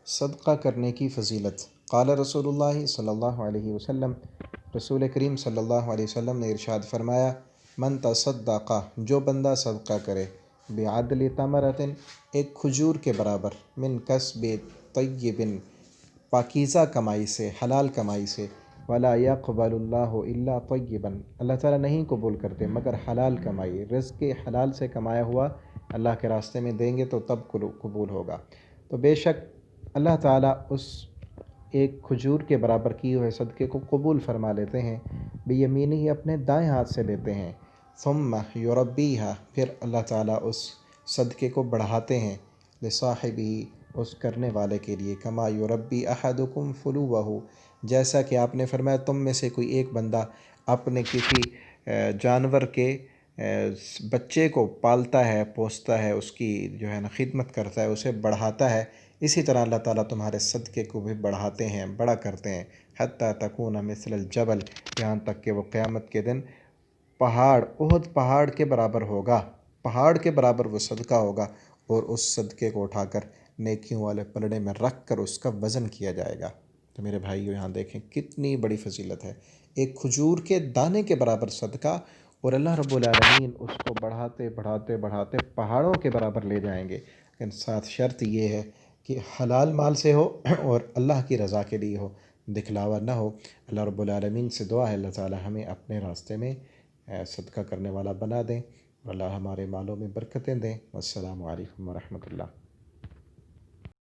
صدقہ کرنے کی فضیلت۔ قال رسول اللہ صلی اللہ علیہ وسلم، رسول کریم صلی اللہ علیہ وسلم نے ارشاد فرمایا، من تصدق، جو بندہ صدقہ کرے، بعدل تمرۃ، ایک کھجور کے برابر، من کسب طیب، پاکیزہ کمائی سے، حلال کمائی سے، ولا يقبل اللہ الا طیبا، اللہ تعالیٰ نہیں قبول کرتے مگر حلال کمائی، رزق حلال سے کمایا ہوا اللہ کے راستے میں دیں گے تو تب قبول ہوگا۔ تو بے شک اللہ تعالیٰ اس ایک کھجور کے برابر کیے ہوئے صدقے کو قبول فرما لیتے ہیں، بیمینہ ہی، اپنے دائیں ہاتھ سے لیتے ہیں، ثم یربیہا، پھر اللہ تعالیٰ اس صدقے کو بڑھاتے ہیں، لصاحبہ، اس کرنے والے کے لیے، کما یربی احدکم فلوہ، جیسا کہ آپ نے فرمایا تم میں سے کوئی ایک بندہ اپنے کسی جانور کے بچے کو پالتا ہے، پوستا ہے، اس کی جو ہے نا خدمت کرتا ہے، اسے بڑھاتا ہے، اسی طرح اللہ تعالیٰ تمہارے صدقے کو بھی بڑھاتے ہیں، بڑا کرتے ہیں، حتیٰ تکون مثل الجبل، یہاں تک کہ وہ قیامت کے دن پہاڑ، احد پہاڑ کے برابر ہوگا، پہاڑ کے برابر وہ صدقہ ہوگا، اور اس صدقے کو اٹھا کر نیکیوں والے پلڑے میں رکھ کر اس کا وزن کیا جائے گا۔ تو میرے بھائیو یہاں دیکھیں کتنی بڑی فضیلت ہے، ایک کھجور کے دانے کے برابر صدقہ، اور اللہ رب العالمین اس کو بڑھاتے بڑھاتے بڑھاتے پہاڑوں کے برابر لے جائیں گے، لیکن ساتھ شرط یہ ہے کہ حلال مال سے ہو اور اللہ کی رضا کے لیے ہو، دکھلاوا نہ ہو۔ اللہ رب العالمین سے دعا ہے اللہ تعالی ہمیں اپنے راستے میں صدقہ کرنے والا بنا دیں، اور اللہ ہمارے مالوں میں برکتیں دیں۔ والسلام علیکم ورحمۃ اللہ۔